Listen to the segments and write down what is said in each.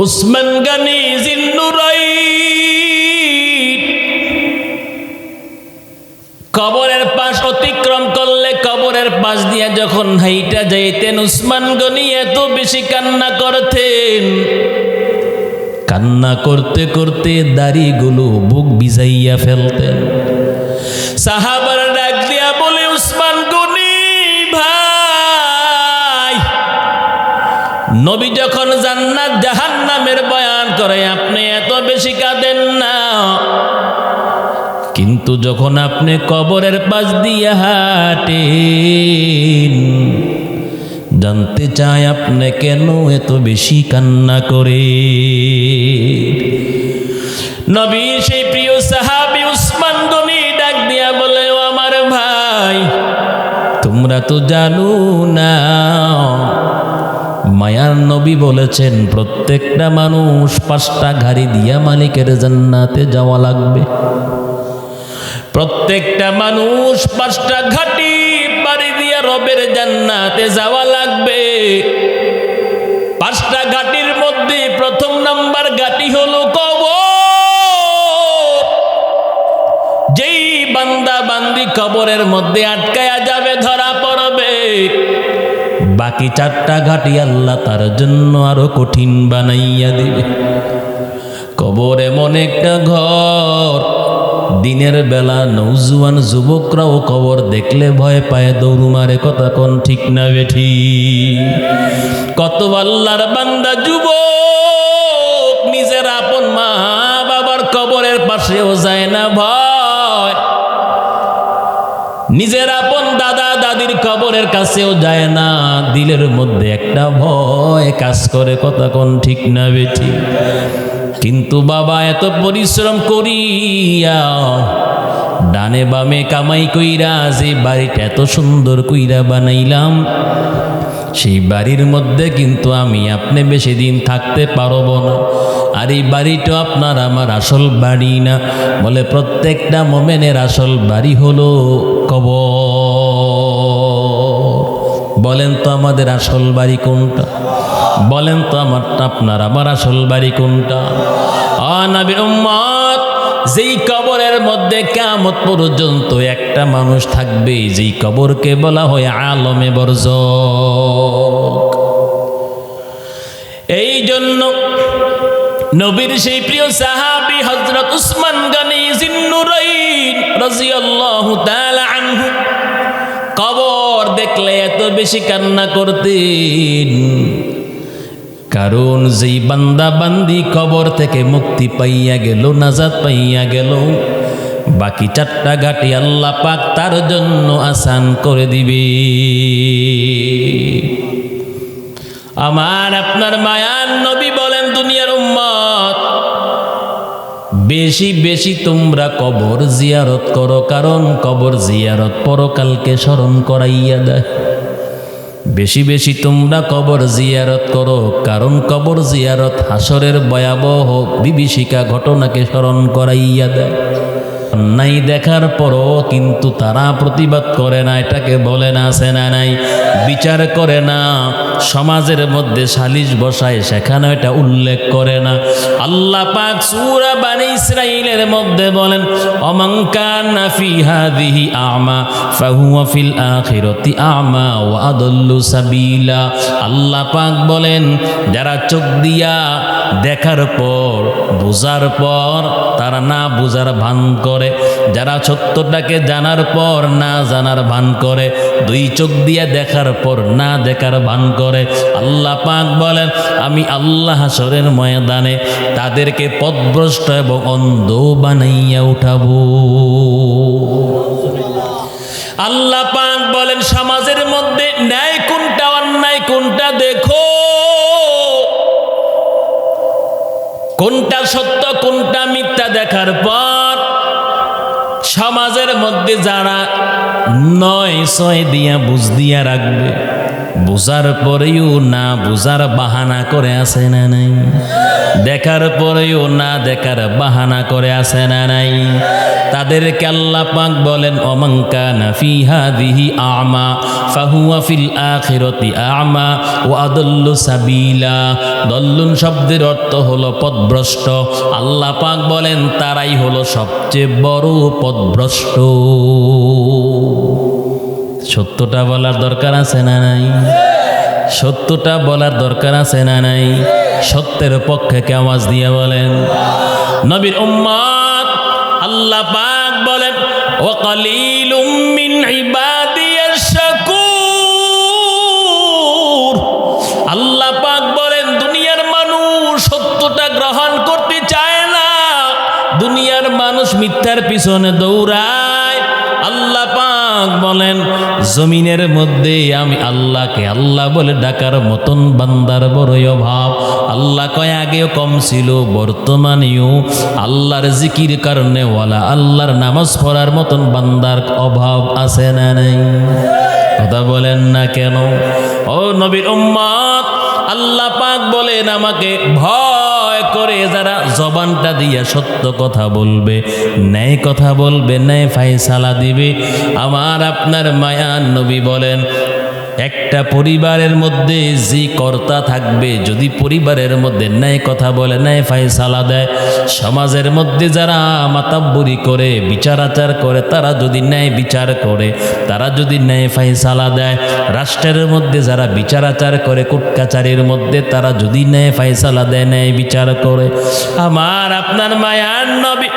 উসমান গনি জিন্নুরাইন কবরের পাশ অতিক্রম করলে কবরের পাশ দিয়ে যখন হাইটা যাইতেন উসমান গনি এত বেশি কান্না করতেন, কান্না করতে করতে দাড়িগুলো বুক ভিজাইয়া ফেলতেন। সাহাবারা ডাক দিয়া বলে, উসমান গনি ভাই, নবী যখন জান্নাত জাহান্নামের বয়ান করে আপনি এত বেশি কাঁদেন না, কিন্তু যখন আপনি কবরের পাশ দিয়ে হাঁটেন জানতে চাই আপনি কেন এত বেশি কান্না করে। নবী সেই প্রিয় সাহাবী উসমান গনি ডাক দিয়া বলে, ও আমার ভাই, তোমরা তো জানো না মায়ার নবী বলেছেন প্রত্যেকটা মানুষ 5টা গাড়ি দিয়া মালিকের জান্নাতে যাওয়া লাগবে। প্রত্যেকটা মানুষ 5টা ঘাটি বাড়ি দিয়া রবের জান্নাতে যাওয়া লাগবে। 5টা ঘাটির মধ্যে প্রথম নাম্বার ঘাটি হলো কবর। যেই বান্দা বান্দি কবরের মধ্যে আটকায়া যাবে, ধরা পড়বে, বাকি 4টা ঘাটি আল্লাহ তার জন্য আরো কঠিন বানাইয়া দিবে। কবর এমন একটা ঘর, দিনের বেলা নৌজওয়ান যুবকরাও কবর দেখলে ভয় পায়, দৌড় মারে। কথা কোন ঠিক না বেঠি? কত আল্লাহর বান্দা যুবক নিজের আপন মা বাবার কবরের পাশেও যায় না ভয়, নিজের আপন দাদা দাদির কবরের কাছেও যায় না, দিলের মধ্যে একটা ভয় কাজ করে। কথা কোন ঠিক না বেঠি? কিন্তু বাবা এত পরিশ্রম করিয়া ডানে বামে কামাই কইরা যে বাড়িটা এত সুন্দর কইরা বানাইলাম, সেই বাড়ির মধ্যে কিন্তু আমি আপনি বেশি দিন থাকতে পারবো না। আর এই বাড়িটা আপনার আমার আসল বাড়ি না। বলে প্রত্যেকটা মোমেনের আসল বাড়ি হলো কবর। বলেন তো আমাদের আসল বাড়ি কোনটা? বলেন তো আপনার আমার আসল বাড়ি কোনটা? নবীর উম্মত, যেই কবরের মধ্যে কিয়ামত পর্যন্ত একটা মানুষ থাকবে, যেই কবরকে বলা হয় আলমে বরজখ। এই জন্য নবীর সেই প্রিয় সাহাবী হযরত উসমান গনি জিন্নুরাইন রাদিয়াল্লাহু তাআলা আনহু কবর দেখলে এত বেশি কান্না করতেন, কারণ যেই বান্দা বান্দি কবর থেকে মুক্তি পাইয়া গেল, নাজাত পাইয়া গেল, বাকি 4টা ঘাটি আল্লাহ পাক তার জন্য আসান করে দিবে। আমার আপনার মায়ার নবী বলেন, দুনিয়ার উম্মত বেশি বেশি তোমরা কবর জিয়ারত করো, কারণ কবর জিয়ারত পরকালকে স্মরণ করাইয়া দেয়। বেশি বেশি তোমরা কবর জিয়ারত করো, কারণ কবর জিয়ারত হাসরের ভয়াবহ বিভীষিকা ঘটনাকে স্মরণ করাইয়া দেয়। অন্যায় দেখার পরও কিন্তু তারা প্রতিবাদ করে না, এটাকে বলে না আছে না নাই, বিচার করে না, সমাজের মধ্যে সালিশ বসায়, সেখানে এটা উল্লেখ করে না। আল্লাহ পাক সূরা বনী ইসরাঈলের মধ্যে বলেন, অমান কানা ফি হাযিহি আ'মা ফাহুয়া ফিল আখিরাতি আ'মা ওয়া আদাল্লু সাবিলা। আল্লাহ পাক বলেন, যারা চোখ দিয়া দেখার পর বুঝার পর তারা না বুঝার ভান করে, যারা সত্যটাকে জানার পর না জানার ভান করে, 2 চোখ দিয়ে দেখার পর না দেখার ভান করে, আল্লাহ পাক বলেন আমি আল্লাহ হাসরের ময়দানে তাদেরকে পথভ্রষ্ট এবং অন্ধ বানাইয়া উঠাবো। আল্লাহ পাক বলেন সমাজের মধ্যে ন্যায় কোনটা অন্যায় কোনটা দেখো, কোনটা সত্য কোনটা মিথ্যা দেখার পর সমাজের মধ্যে যারা 9 6 দিয়া বুঝ দিয়া রাখবে, বুঝার পরেও না বুঝার বাহানা করে আছে না নাই? দেখার পরেও না দেখার বাহানা করে আছে না নাই? তাদেরকে আল্লাহ পাক বলেন ওমান কানা ফি হাযিহি আ'মা ফাহুয়া ফিল আখিরাতি আ'মা ওয়া আদাল্লু সাবিলা। দল্লুন শব্দের অর্থ হলো পথভ্রষ্ট। আল্লাহ পাক বলেন তারাই হলো সবচেয়ে বড় পথভ্রষ্ট। সত্যটা বলার দরকার আছে না নাই? সত্যটা বলার দরকার আছে না নাই? সত্যের পক্ষে কে আওয়াজ দিয়ে বলেন? নবীর উম্মত আল্লাহ পাক বলেন ওয়া কালিলুম মিন ইবাদিয়াশ শাকুর। আল্লাহ পাক বলেন দুনিয়ার মানুষ সত্যটা গ্রহণ করতে চায় না, দুনিয়ার মানুষ মিথ্যার পিছনে দৌড়ায়। আল্লাহ পাক বলেন জমিনের মধ্যে আমি আল্লাহকে আল্লাহ বলে ডাকার মতন বান্দার বড়ই অভাব। আল্লাহ কয় আগেও কম ছিল, বর্তমানেও আল্লাহর জিকির কারণে ওয়ালা আল্লাহর নামাজ পড়ার মতন বান্দার অভাব আছে না নাই? কথা বলেন না কেন? ও নবীর উম্মত আল্লাহ পাক বলেন আমাকে ভয় করে যারা জবানটা দিয়ে সত্য কথা বলবে, ন্যায় কথা বলবে, ন্যায় ফায়সালা দিবে, আমার আপনার মায়ার নবী বলেন একটা পরিবারের মধ্যে যে কর্তা থাকবে যদি পরিবারের মধ্যে ন্যায় কথা বলে, ন্যায় ফায়সালা দেয়, সমাজের মধ্যে যারা মাতাব্বরি করে বিচার আচার করে তারা যদি ন্যায় বিচার করে, তারা যদি ন্যায় ফায়সালা দেয়, রাষ্ট্রের মধ্যে যারা বিচার আচার করে কোর্ট কাচারির মধ্যে তারা যদি ন্যায় ফায়সালা দেয়, ন্যায় বিচার করে, আমার আপনার মায়ার নবী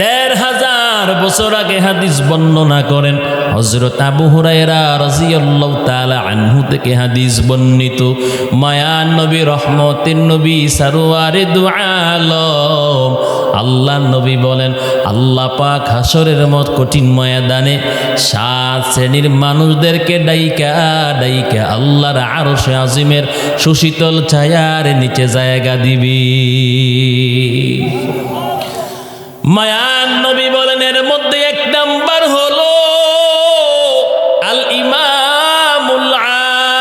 ১৫০০ বছর আগে হাদিস বর্ণনা করেন। হযরত আবু হুরায়রা রাদিয়াল্লাহু তাআলা আনহু থেকে হাদিস বর্ণিত। মায়ার নবী রহমতের নবী সারওয়ারে দু আলম আল্লাহ নবী বলেন আল্লাহ পাক হাসরের মত কঠিন ময়দানে ৭ শ্রেণীর মানুষদেরকে ডাইকা ডাইকা আল্লাহর আরশে আজিমের সুশীতল ছায়ার নিচে জায়গা দিবি। মায়ান নবী বলেন এর মধ্যে ১ নাম্বার হলো আল ইমামুল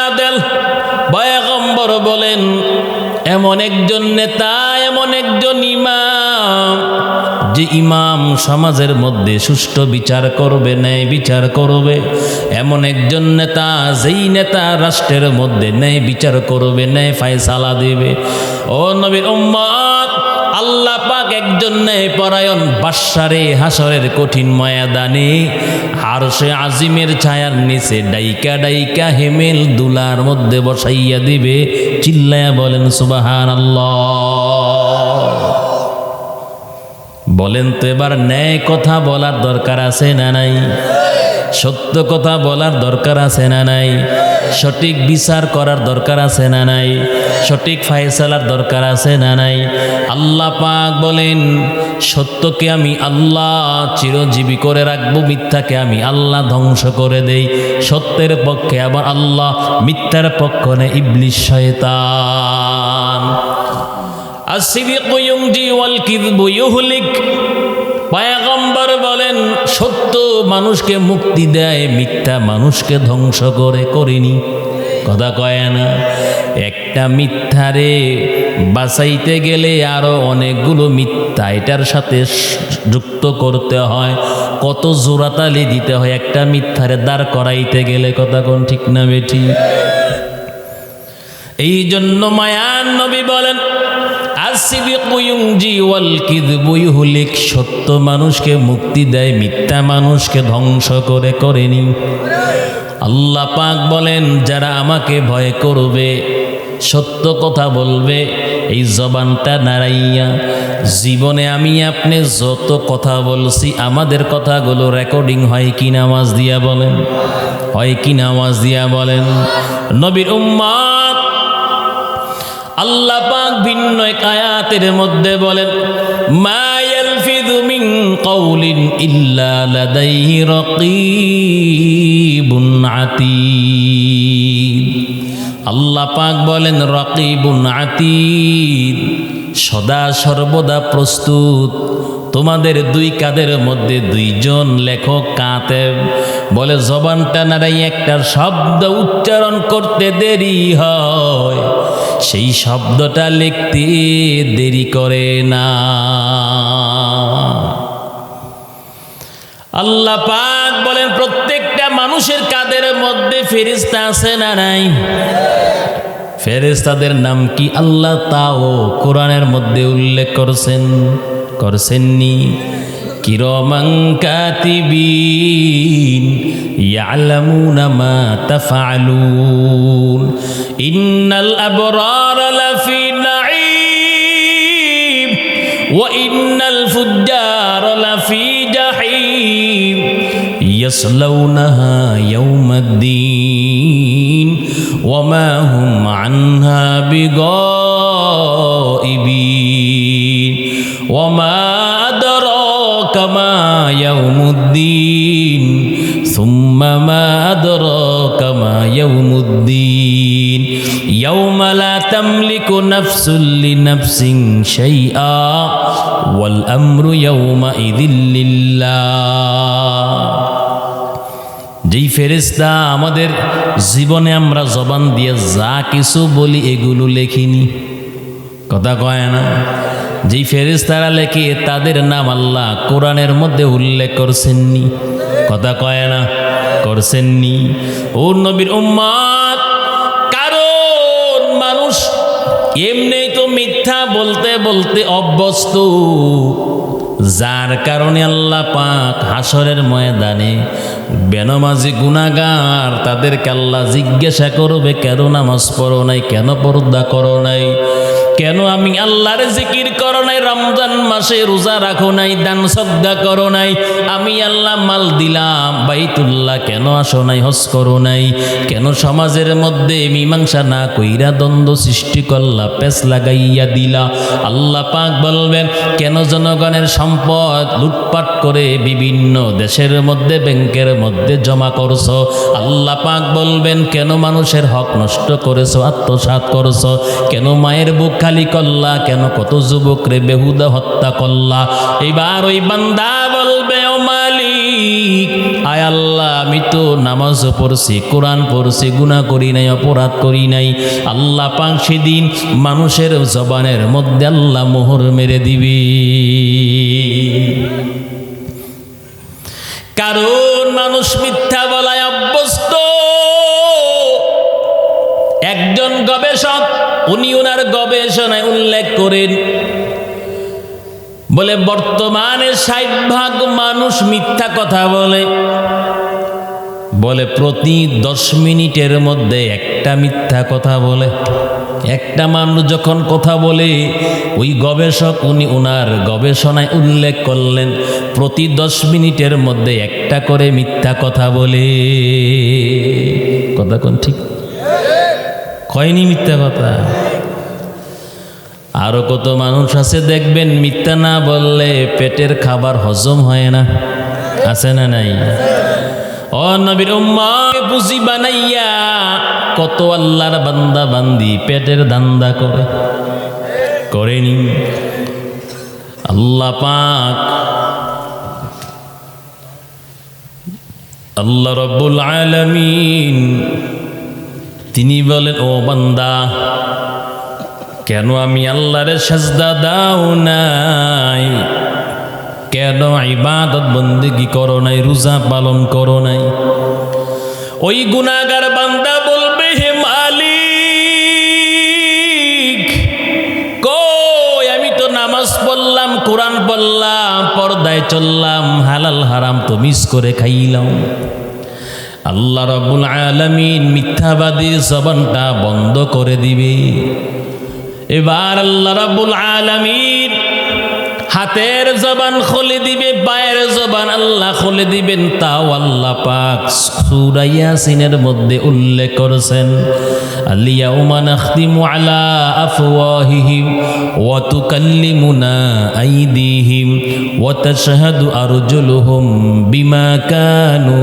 আদিল। পয়গম্বর বলেন এমন একজন নেতা, এমন একজন ইমাম যে ইমাম সমাজের মধ্যে সুষ্ঠু বিচার করবে, ন্যায় বিচার করবে। এমন একজন নেতা যেই নেতা রাষ্ট্রের মধ্যে ন্যায় বিচার করবে, ন্যায় ফায়সালা দেবে। ও নবীর উম্মত আল্লাহ পাক একজন ন্যায় পরায়ণ বাদশারে হাসরের কঠিন ময়দানে আরশে আজিমের ছায়ার নিচে ডাইকা ডাইকা হেমেল দুলার মধ্যে বসাইয়া দিবে। চিল্লায়া বলেন সুবহানাল্লাহ। বলেন তো এবার ন্যায় কথা বলার দরকার আছে না নাই? সত্য কথা বলার দরকার আছে না নাই? সঠিক বিচার করার দরকার আছে না নাই? সঠিক ফায়সালার দরকার আছে না নাই? আল্লাহ পাক বলেন সত্যকে আমি আল্লাহ চিরজীবী করে রাখবো, মিথ্যাকে আমি আল্লাহ ধ্বংস করে দেই। সত্যের পক্ষে আবার আল্লাহ, মিথ্যার পক্ষে নেই ইবলিস শয়তান। আসিদিকু ইউনজি ওয়াল কিযবু ইউহলিক। পয়গম্বর বলেন সত্য মানুষকে মুক্তি দেয়, মিথ্যা মানুষকে ধ্বংস করে। করিনি কথা কয় না? একটা মিথ্যারে বাঁচাইতে গেলে আরো অনেকগুলো মিথ্যা এটার সাথে যুক্ত করতে হয়, কত জোড়াতালি দিতে হয় একটা মিথ্যারে দাঁড় করাইতে গেলে। কথা কোন ঠিক না বেঠি? এই জন্য মায়ান নবী বলেন সত্য মানুষকে মুক্তি দেয়, মিথ্যা মানুষকে ধ্বংস করে। করেনি? আল্লাহ পাক বলেন যারা আমাকে ভয় করবে, সত্য কথা বলবে, এই জবানটা নাড়াইয়া জীবনে আমি আপনি যত কথা বলছি আমাদের কথাগুলো রেকর্ডিং হয় কি না আওয়াজ দিয়া বলেন? হয় কি না আওয়াজ দিয়া বলেন? নবীর উম্মত আল্লাহ পাক ভিন্ন এক আয়াতের মধ্যে বলেন মা ইয়ালফিযু মিন কাউলিন ইল্লা লাদাইহি রাকীবুন আতীদ। আল্লাহ পাক বলেন রাকীবুন আতীদ, সদা সর্বদা প্রস্তুত। তোমাদের দুই কাঁধের মধ্যে দুইজন লেখক কাতেব। বলে জবানটা নাড়াই একটা শব্দ উচ্চারণ করতে দেরি হয়, সেই শব্দটা লিখতে দেরি করে না। আল্লাহ পাক বলেন প্রত্যেকটা মানুষের কাঁধের মধ্যে ফেরেশতা আছে না নাই? ফেরেশতাদের নাম কি আল্লাহ তাও কোরআনের মধ্যে উল্লেখ করছেননি? কিরামান কাতিবিন ইয়ালামুনা মা তাফআলুন ইন্নাল আবরারা লাফি নাঈম ওয়া ইন্নাল ফুজ্জারা লাফি জাহিম ইয়াসলাউনাহা ইয়াউমাদ্দিন ওয়া মা হুম আনহা বিগাইবিন ওয়া মা আদরাকা মা ইয়াউমুদ্দিন সুম্মা মা আদরাকা মা ইয়াউমুদ্দিন ইয়াউমা লা তামলিকু নাফসুন লিনাফসিন শাইআ ওয়াল আমরু ইয়াউমা ইযিল লিল্লাহ। যেই ফেরেশতা আমাদের জীবনে আমরা জবান দিয়ে যা কিছু বলি এগুলো লেখিনি, কথা কয় না? যেই ফেরেশতারা লেখে তাদের নাম আল্লাহ কোরআনের মধ্যে উল্লেখ করছেননি, কথা কয় না? করছেননি। ও নবীর উম্মত, কারণ মানুষ এমনি তো মিথ্যা বলতে বলতে অভ্যস্ত, যার কারণে আল্লাহ পাক হাসরের ময়দানে বেনামাজি গুনাহগার তাদেরকে আল্লাহ জিজ্ঞাসা করবে, কেন নামাজ পড়ো নাই, কেন পর্দা করো নাই, কেন আমি আল্লাহর জিকির করো নাই, রমজান মাসে রোজা রাখো নাই, দান সদকা করো নাই, আমি আল্লাহ মাল দিলাম বাইতুল্লাহ কেন আসো নাই, হজ করো নাই, কেন সমাজের মধ্যে মীমাংসা না কইরা দ্বন্দ্ব সৃষ্টি করলা, পেছ লাগাইয়া দিলা। আল্লাহ পাক বলবেন কেন জনগণের সম্পদ লুটপাট করে বিভিন্ন দেশের মধ্যে ব্যাংকের মধ্যে জমা করছো। আল্লাহ পাক বলবেন কেন মানুষের হক নষ্ট করেছো, আত্মসাৎ করছো, কেন মায়ের বুক খালি করলা, কেন কত যুবকরে বেহুদা হত্যা করলা। এবার ওই বান্দা বলবে, ও মালিক, আয় আল্লাহ, আমি তো নামাজ পড়ছি, কোরআন পড়ছি, গুনাহ করি নাই, অপরাধ করি নাই। আল্লাহ পাক সেদিন মানুষের জবানের মধ্যে আল্লাহ মোহর মেরে দিবি, কারণ মানুষ মিথ্যা বলায় অভ্যস্ত। একজন গবেষক উনি ওনার গবেষণায় উল্লেখ করেন, বলে বর্তমানে 60% মানুষ মিথ্যা কথা বলে। বলে প্রতি 10 মিনিটের মধ্যে একটা মিথ্যা কথা বলে। একটা মানুষ যখন কথা বলে, ওই গবেষক উনি ওনার গবেষণায় উল্লেখ করলেন প্রতি 10 মিনিটের মধ্যে একটা করে মিথ্যা কথা বলে। কথা কোন ঠিক কয়নি? মিথ্যা কথা। আরো কত মানুষ আছে দেখবেন মিথ্যা না বললে পেটের খাবার হজম হয় না, আছে না নাই? ও নবীর উম্মত, পুঁজি বানাইয়া কত আল্লাহর বান্দা বান্দি পেটের ধান্দা করেনি। আল্লাহ পাক আল্লাহ রব্বুল আলামিন তিনি বলেন, ও বান্দা, কেন আমি আল্লাহরে সাজদা দাও নাই, কেন ইবাদত বন্দেগি করো নাই, রোজা পালন করো নাই? ওই গুনাহগার বান্দা বলবে, হে মালিক, কই আমি তো নামাজ পড়লাম, কোরআন পড়লাম, পর্দায় চললাম, হালাল হারাম তো মিস করে খাইলাম। আল্লাহ রাব্বুল আলামিন মিথ্যাবাদীর জবানটা বন্ধ করে দিবে। এবার আল্লাহ রাব্বুল আলামিন হাতের জবান খুলে দিবে, পায়ের জবান আল্লাহ খুলে দিবেন। তাও আল্লাহ পাক সূরা ইয়াসিনের মধ্যে উল্লেখ করেছেন, আল-ইয়াউমা নাখতিমু আলা আফওয়াহিহিম ওয়া তুকাল্লিমুনা আইদিহিম ওয়া তাশহাদু আরজুলুহুম বিমা কানু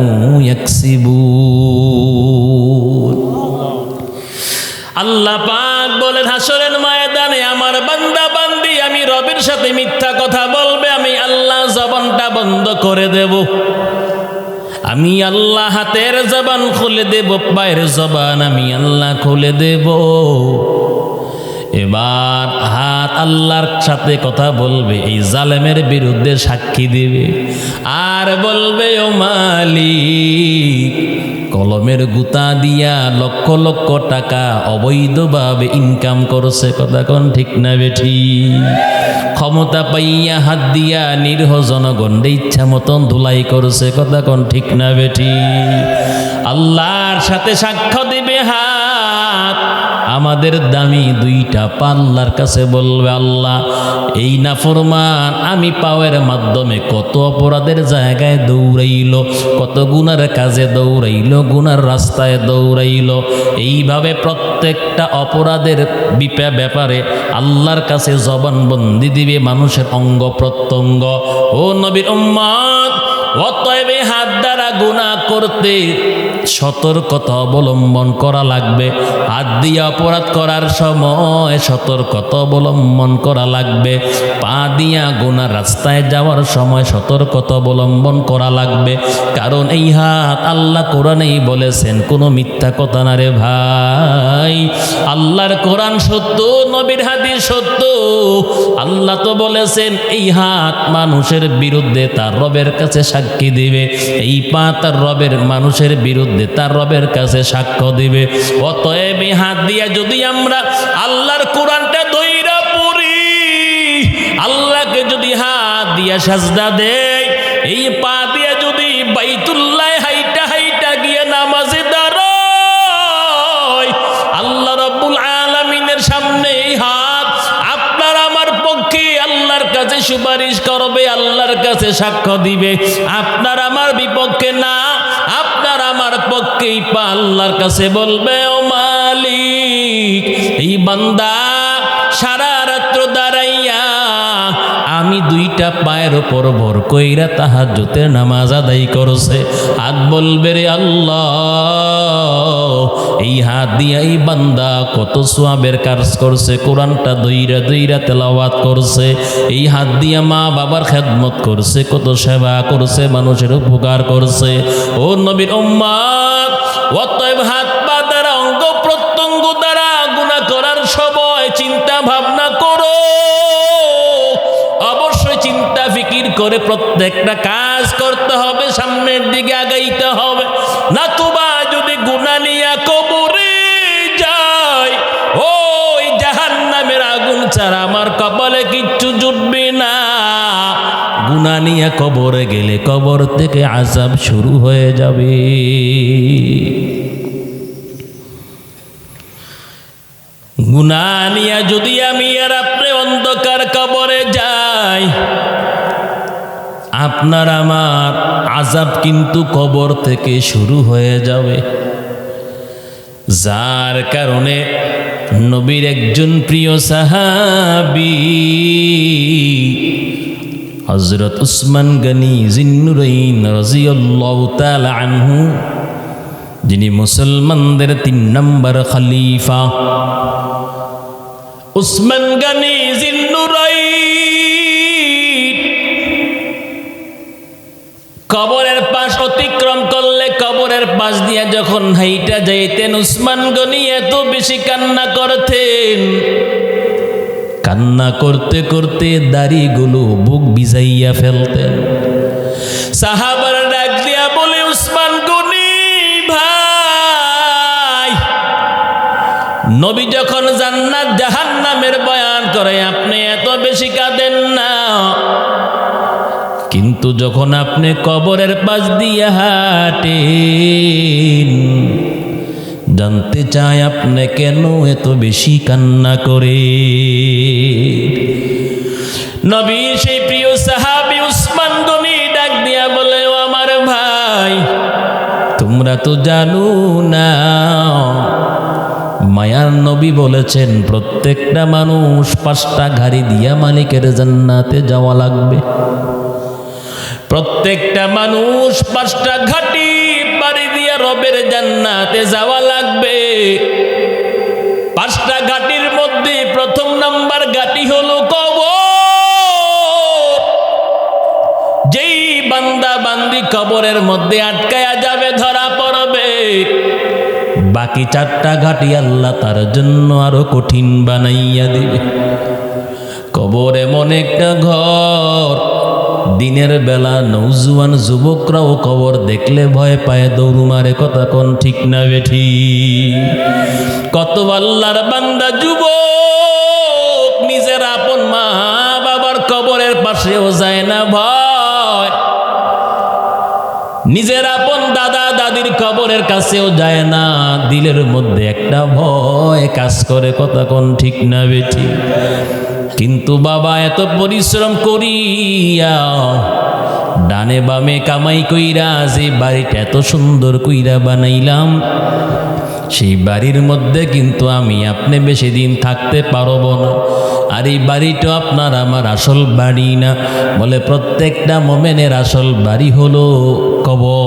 ইয়াকসিবুন। আল্লাহ পাক বলেন, হাসরের ময়দানে আমার বান্দা বান্দি আমি রবের সাথে মিথ্যা কথা বলবে, আমি আল্লাহ জবানটা বন্ধ করে দেব। আমি আল্লাহ হাতের জবান খুলে দেব, পায়ের জবান আমি আল্লাহ খুলে দেব। এবার হাত আল্লাহর সাথে কথা বলবে, এই জালেমের বিরুদ্ধে সাক্ষী দিবে আর বলবে, ও মালিক, কলমের গুতা দিয়া লক্ষ লক্ষ টাকা অবৈধভাবে ইনকাম করছে। কথা কোন ঠিক না বেঠি? ক্ষমতা পাইয়া হাত দিয়া নিরীহ জনগণে ইচ্ছা মতন ধুলাই করছে। কথা কোন ঠিক না বেঠি? আল্লাহর সাথে সাক্ষ্য দিবে হাত। আমাদের দামি দুইটা পাল্লার কাছে বলবে, আল্লাহ, এই নাফরমান আমি পাওয়ার মাধ্যমে কত অপরাধের জায়গায় দৌড়াইল, কত গুনার কাজে দৌড়াইল, গুনার রাস্তায় দৌড়াইল। এইভাবে প্রত্যেকটা অপরাধের ব্যাপারে আল্লাহর কাছে জবানবন্দি দিবে মানুষের অঙ্গ প্রত্যঙ্গ। ও নবীর উম্মত, অতএব হাত দ্বারা গুনাহ করতে সতর্কতা অবলম্বন করা লাগবে। হাত দিয়ে অপরাধ করার সময় সতর্কতা অবলম্বন করা লাগবে। পা দিয়া গুনার রাস্তায় যাওয়ার সময় সতর্কতা অবলম্বন করা লাগবে। কারণ এই হাত আল্লাহ কোরআনেই বলেছেন, কোনো মিথ্যা কথা না রে ভাই। আল্লাহর কোরআন সত্য, নবীর হাদিস সত্য। আল্লাহ তো বলেছেন এই হাত মানুষের বিরুদ্ধে তার রবের কাছে সাক্ষী দিবে, এই পা তার রবের মানুষের বিরুদ্ধে তার রবের কাছে সাক্ষ্য দিবে। অতএব হাত দিয়া যদি আমরা আল্লাহর কোরআনটা ধইরা পড়ি, আল্লাহকে যদি হাত দিয়া সাজদা দেই, এই পা দিয়া যদি বাইতুল্লাহ হাইটা হাইটা গিয়ে নামাজে দাঁড়াই, আল্লাহ রাব্বুল আলামিনের সামনে এই হাত আপনার আমার পক্ষে আল্লাহর কাছে সুপারিশ করবে, আল্লাহর কাছে সাক্ষ্য দিবে। আপনার আমার বিপক্ষে না, আপনার আমার পক্ষেই পা আল্লাহর কাছে বলবে, ও মালিক, এই বান্দা সারা রাত্র দাঁড়াইয়া আমি দুইটা পায়ের ওপর ভর কইরা তাহাজ্জুদের নামাজ আদায় করছে। হাত বলবে, রে আল্লাহ, এই হাত দিয়া এই বান্দা কত সওয়াবের কাজ করছে, কোরআনটা দইরা দইরা তেলাওয়াত করছে, এই হাত দিয়া মা বাবার খেদমত করছে, কত সেবা করছে, মানুষের উপকার করছে। ও নবীর উম্মত, অতএব হাত পা দ্বারা অঙ্গ প্রত্যঙ্গ দ্বারা গুনাহ করার সময় চিন্তা ভাবনা করো। অবশ্যই চিন্তা ফিকির করে প্রত্যেকটা কাজ করতে হবে, সামনের দিকে আগাইতে হবে। নাতুবা যদি গুনাহ নিয়ে কবরে যায়, ওই জাহান্নামের আগুন ছাড়া আমার কপালে কিচ্ছু জুটবে না। গুনাহ নিয়ে কবরে গেলে কবর থেকে আযাব শুরু হয়ে যাবে। গুনাহ নিয়ে যদি আমি আর আপনি অন্ধকার কবরে যাই, আপনার আমার আযাব কিন্তু কবর থেকে শুরু হয়ে যাবে। যার কারণে নবীর একজন প্রিয় সাহাবী হযরত উসমান গনি জিন্নুরাইন রাদিয়াল্লাহু তাআলা আনহু, যিনি মুসলমানদের 3 নম্বর খলিফা, উসমান গনি জিন্নুরাইন কবরের পাশ অতিক্রম করলে কবরের পাশ দিয়ে যখন হাইটা যাইতেন, উসমান গনি এত বেশি কান্না করতেন, কান্না করতে করতে দাড়িগুলো বুক ভিজাইয়া ফেলতেন। সাহাবারা ডাক দিয়া বলে, উসমান গনি ভাই, নবী যখন জান্নাত জাহান্নামের বয়ান করে আপনি এত বেশি কাঁদেন না, কিন্তু যখন আপনি কবরের পাশ দিয়ে হাঁটেন, জানতে চাই আপনি কেন এত বেশি কান্না করে। নবীর সেই প্রিয় সাহাবী উসমান গনি ডাক দিয়া বলে, ও আমার ভাই, তোমরা তো জানো না, মায়ার নবী বলেছেন প্রত্যেকটা মানুষ 5টা গাড়ি দিয়া মালিকের জান্নাতে যাওয়া লাগবে। প্রত্যেকটা মানুষ 5টা ঘাটি পাড়ি দিয়া রবের জান্নাতে যাওয়া লাগবে। 5টা ঘাটির মধ্যে প্রথম নাম্বার ঘাটি হলো কবর। কবরের মধ্যে আটকায়া যাবে, ধরা পড়বে। বাকি 4টা ঘাটি আল্লাহ তার জন্য আরো কঠিন বানাইয়া দিবে। কবর এমন একটা ঘর, দিনের বেলা নৌজওয়ান যুবকরাও কবর দেখলে ভয় পায়, দৌড় মারে। কথা কোন ঠিক না বেঠি? কত আল্লাহর বান্দা যুবক নিজের আপন মা বাবার কবরের পাশেও যায় না ভয়, নিজের আপন দাদা দাদির কবরের কাছেও যায় না, দিলের মধ্যে একটা ভয় কাজ করে। কথা কোন ঠিক না বেঠি? কিন্তু বাবা এত পরিশ্রম করিয়া ডানে বামে কামাই কইরা যে বাড়িটা এত সুন্দর কইরা বানাইলাম, সেই বাড়ির মধ্যে কিন্তু আমি আপনি বেশি দিন থাকতে পারবো না। আর এই বাড়িটা আপনার আমার আসল বাড়ি না। বলে প্রত্যেকটা মোমেনের আসল বাড়ি হলো কবর।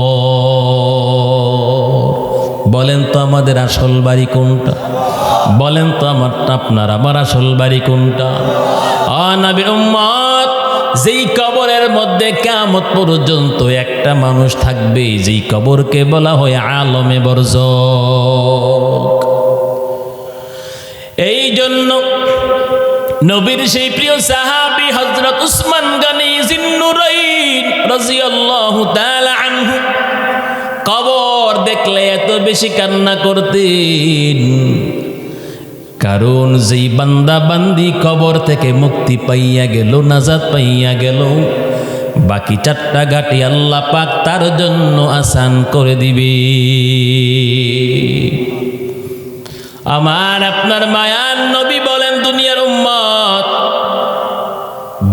বলেন তো আমাদের আসল বাড়ি কোনটা? বলেন তো আপনার আমার আসল বাড়ি কোনটা? নবীর উম্মত, যেই কবরের মধ্যে কিয়ামত পর্যন্ত একটা মানুষ থাকবে, যেই কবরকে বলা হয় আলমে বরজক। এই জন্য নবীর সেই প্রিয় সাহাবী হযরত উসমান গনি জিন্নুরাইন রাদিয়াল্লাহু তাআলা আনহু কবর দেখলে এত বেশি কান্না করতেন, কারণ যেই বান্দা বান্দি কবর থেকে মুক্তি পাইয়া গেল, নাজাত পাইয়া গেল, বাকি 4টা ঘাটি আল্লাহ পাক তার জন্য আসান করে দিবে। আমার আপনার মায়ার নবী বলেন, দুনিয়ার উম্মত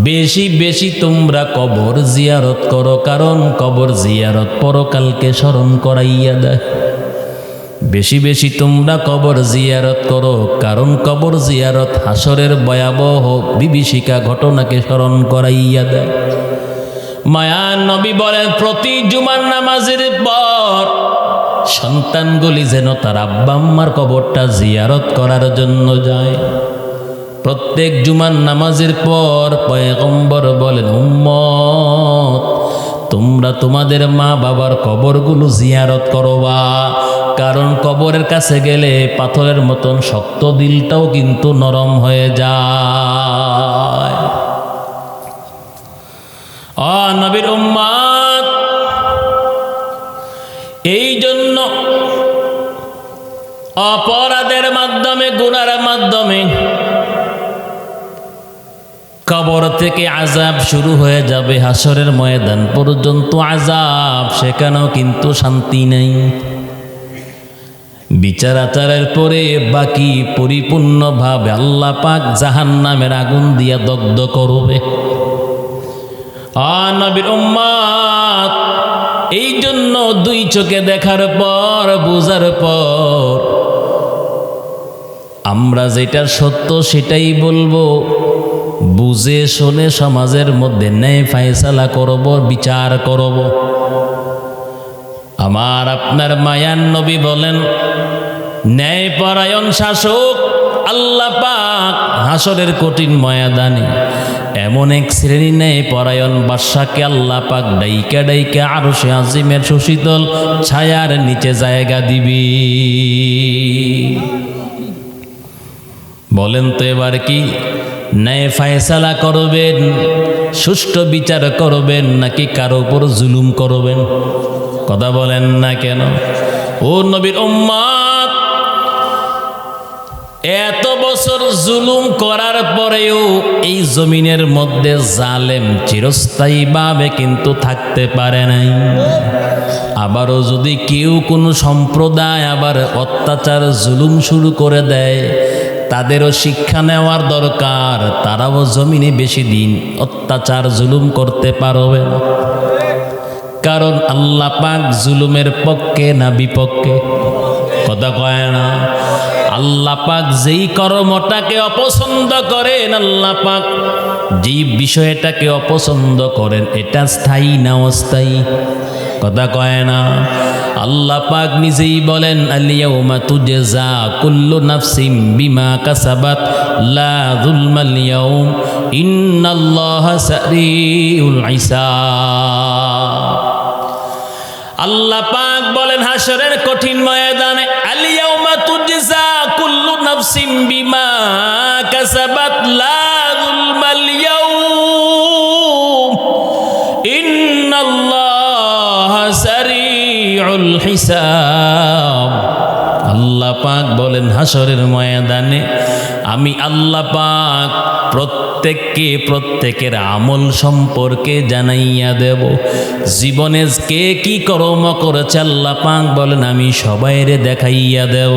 বেশি বেশি তোমরা কবর জিয়ারত করো, কারণ কবর জিয়ারত পরকালকে স্মরণ করাইয়া দেয়। বেশি বেশি তোমরা কবর জিয়ারত করো, কারণ কবর জিয়ারত হাসরের ভয়াবহ বিভীষিকা ঘটনাকে স্মরণ করাইয়া দেয়। মায়ার নবী বলেন, প্রতি জুমার নামাজের পর সন্তানগুলি যেন তার আব্বা আম্মার কবরটা জিয়ারত করার জন্য যায়। প্রত্যেক জুমার নামাজের পর পয়গম্বর বলেন, উম্মত তোমরা তোমাদের মা বাবার কবরগুলো জিয়ারত করবা, কারণ কবরের কাছে গেলে পাথরের মতন শক্ত দিলটাও কিন্তু নরম হয়ে যায়। নবীর উম্মত, এই জন্য অপরাধের মাধ্যমে, গুনার মাধ্যমে কবর থেকে আযাব শুরু হয়ে যাবে, হাসরের ময়দান পর্যন্ত আযাব, সেখানেও কিন্তু শান্তি নেই। বিচার আচারের পরে বাকি পরিপূর্ণভাবে আল্লাহ পাক জাহান্নামের আগুন দিয়া দগ্ধ করবে। নবীর উম্মত, এই জন্য 2 চোখে দেখার পর, বুঝার পর আমরা যেটা সত্য সেটাই বলবো, বুঝে শুনে সমাজের মধ্যে ন্যায় ফায়সালা করব, বিচার করব। আমার আপনার মায়ার নবী বলেন, ন্যায়পরায়ণ শাসক আল্লাহ পাক হাসরের কঠিন ময়দানে এমন এক শ্রেণী ন্যায়পরায়ণ বাদশাকে আল্লাহ পাক ডাইকা ডাইকা আরশে আজিমের সুশীতল ছায়ার নিচে জায়গা দিবি। বলেন তো এবার কি ন্যায় ফায়সালা করবেন, সুষ্ঠু বিচার করবেন, নাকি কারো উপর জুলুম করবেন? কথা বলেন না কেন? ও নবীর উম্মত, এত বছর জুলুম করার পরেও এই জমিনের মধ্যে জালেম চিরস্থায়ীভাবে কিন্তু থাকতে পারে নাই। আবারও যদি কেউ কোনো সম্প্রদায় আবার অত্যাচার জুলুম শুরু করে দেয়, তাদেরও শিক্ষা নেওয়ার দরকার। তারাও জমিনে বেশি দিন অত্যাচার জুলুম করতে পারবে না, কারণ আল্লাহ পাক জুলুমের পক্ষে না বিপক্ষে? কথা কয় না? আল্লাহ পাক যেই কর্মটাকে অপছন্দ করেন, আল্লাহ পাক যেই বিষয়টাকে অপছন্দ করেন, এটা স্থায়ী না অস্থায়ী? কথা কয় না? আল্লাহ পাক নিজেই বলেন, আল-ইয়াউমা তুজজা কুল্লু নাফসিন বিমা কাসাবাত লা যুলমাল ইয়াউম ইন্নাল্লাহা সারিউল হিসাব। আল্লাহ পাক বলেন হাসরের কঠিন ময়দানে আল-ইয়াউমা তুজজা কুল্লু নাফসিম বিমা কাসাবাত লা যুলমাল ইয়াউম ইন্নাল্লাহা সারিউল হিসাব। আল্লাহ পাক বলেন হাসরের ময়দানে আমি আল্লাহ পাক প্রত্যেককে প্রত্যেকের আমল সম্পর্কে জানাইয়া দেব। জীবনে কে কি কর্ম করেছে আল্লাহ পাক বলেন আমি সবাইরে দেখাইয়া দেব।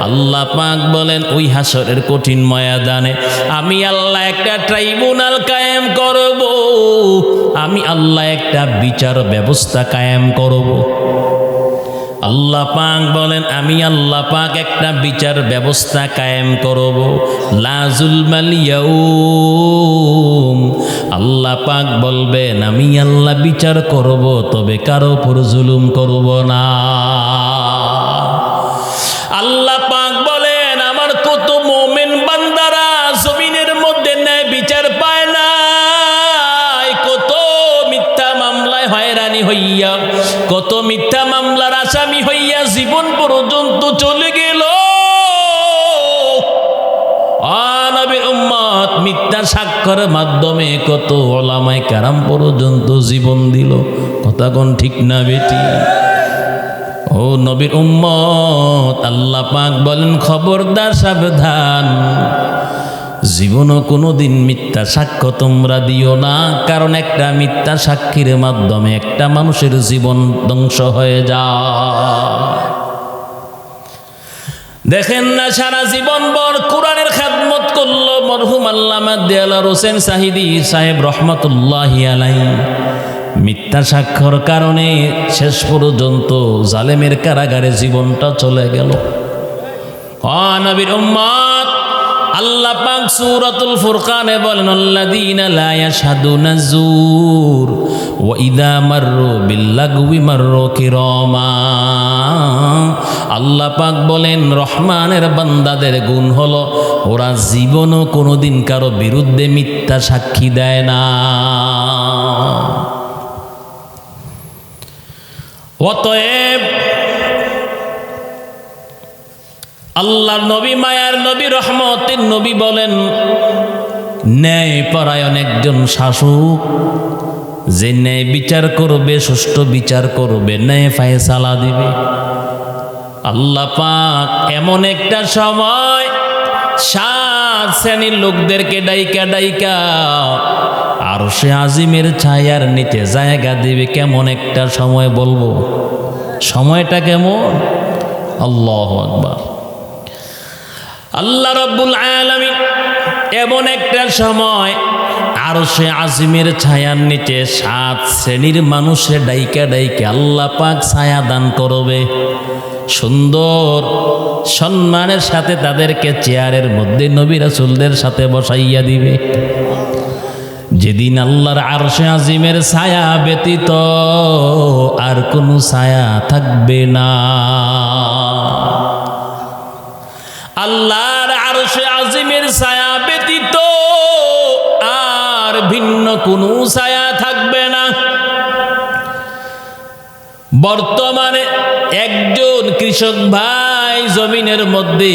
আল্লাহ পাক বলেন ওই হাসরের কঠিন ময়দানে আমি আল্লাহ একটা ট্রাইব্যুনাল কায়েম করব, আমি আল্লাহ একটা বিচার ব্যবস্থা কায়েম করব। আল্লাহ পাক বলেন আমি আল্লাহ পাক একটা বিচার ব্যবস্থা কায়েম করব। লা যুলমাল ইয়াউম, আল্লাহ পাক বলবেন আমি আল্লাহ বিচার করব, তবে কারো উপর জুলুম করব না। আল্লাহ পাক বলেন আমার কত মুমিন বান্দারা জমিনের মধ্যে ন্যায় বিচার পায় না, কত মিথ্যা মামলায় হয়রানি হইয়া, কত মিথ্যা মামলার আসামি হইয়া জীবন পর্যন্ত চলে গেল। নবীর উম্মত মিথ্যা সাক্ষরের মাধ্যমে কত ওলামায়ে কেরাম পর্যন্ত জীবন দিল। কথা কোন ঠিক না বেটি? ও নবীর উম্মত, আল্লাহ পাক বলেন খবরদার সাবধান, জীবনও কোনোদিন মিথ্যা সাক্ষ্য তোমরা দিও না, কারণ একটা মিথ্যা সাক্ষীর মাধ্যমে একটা মানুষের জীবন ধ্বংস হয়ে যায়। দেখেন না সারা জীবন ভর কোরআনের খেদমত করলো মরহুম আল্লামা দেওয়ার হোসেন সাহিদি সাহেব রহমতুল্লাহি আলাইহি, মিথ্যা সাক্ষর কারণে শেষ পর্যন্ত জালেমের কারাগারে জীবনটা চলে গেল। নবীর উম্মত, আল্লাহ পাক সূরাতুল ফুরকানে বলেন আল্লাযীনা লা ইয়াশহাদুনা যুর ওয়া ইযা মাররু বিল্লাগwi মাররু কিরামা। আল্লাহ পাক বলেন রহমানের বান্দাদের গুণ হলো ওরা জীবনও কোনোদিন কারো বিরুদ্ধে মিথ্যা সাক্ষী দেয় না। অতএব আল্লাহর নবী, মায়ার নবী, রহমতের নবী বলেন ন্যায় পরায়ণ একজন শাসক যে ন্যায় বিচার করবে, সুষ্ঠু বিচার করবে, ন্যায় ফায়সালা দিবে। আল্লাহ পাক এমন একটা সময় 7 শ্রেণীর লোকদেরকে ডাইকা ডাইকা আরশে আজিমের ছায়ার নিচে জায়গা দিবে। কেমন একটা সময় বলবো, সময়টা কেমন? আল্লাহু আকবার। আল্লাহ রাব্বুল আলামিন এমন একটা সময় আরশে আজিমের ছায়ার নিচে 7 শ্রেণীর মানুষের ডাইকা ডাইকা আল্লাহ পাক ছায়া দান করবে। সুন্দর সম্মানের সাথে তাদেরকে চেয়ারের মধ্যে নবী রাসূলদের সাথে বসাইয়া দিবে। যেদিন আল্লাহর আরশে আজিমের ছায়া ব্যতীত আর কোনো ছায়া থাকবে না। আল্লাহর আরশে আজিমের ছায়া ব্যতীত আর ভিন্ন কোনো ছায়া থাকবে না। বর্তমানে একজন কৃষক ভাই জমিনের মধ্যে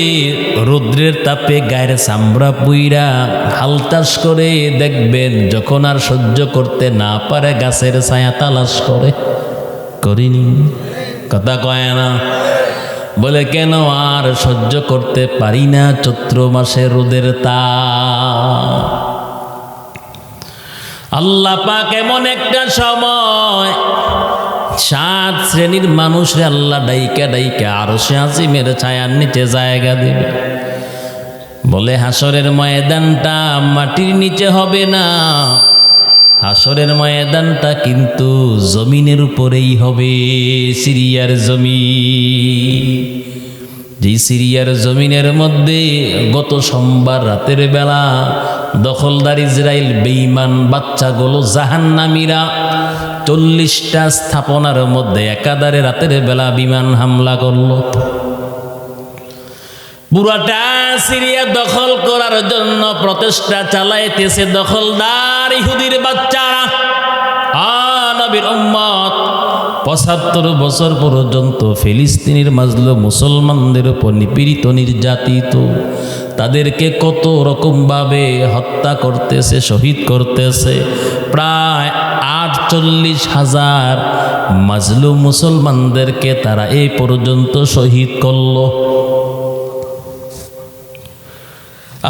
রৌদ্রের তাপে গায়ের চামড়া পুইরা হাল চাষ করে, দেখবেন যখন আর সহ্য করতে না পারে গাছের ছায়া তালাশ করে। করিনি? কথা কয় না? বলে কেন আর সহ্য করতে পারি না চৈত্র মাসে রোদের তাপ। আল্লাহ পাক এমন একটা সময় 7 শ্রেণীর মানুষরে আল্লাহ ডাইকা ডাইকা আরশে আজিমের ছায়ার নিচে জায়গা দেবে। বলে হাসরের ময়দানটা মাটির নিচে হবে না, হাসরের ময়দানটা কিন্তু জমিনের উপরেই হবে। সিরিয়ার জমিন, যে সিরিয়ার জমিনের মধ্যে গত সোমবার রাতের বেলা দখলদার ইসরায়েল বেঈমান বাচ্চাগুলো জাহান্নামীরা 40টা স্থাপনার মধ্যে একাধারে রাতের বেলা বিমান হামলা করল। পুরাটা সিরিয়া দখল করার জন্য প্রচেষ্টা চালাইতেছে দখলদার ইহুদির বাচ্চারা। নবীর উম্মত, ৭৫ বছর পর্যন্ত ফিলিস্তিনের মাজলুম মুসলমানদের উপর নিপীড়িত নির্যাতিত, তাদেরকে কত রকমভাবে হত্যা করতেছে, শহীদ করতেছে। প্রায় ৪৮,০০০ মাজলুম মুসলমানদেরকে তারা এই পর্যন্ত শহীদ করল।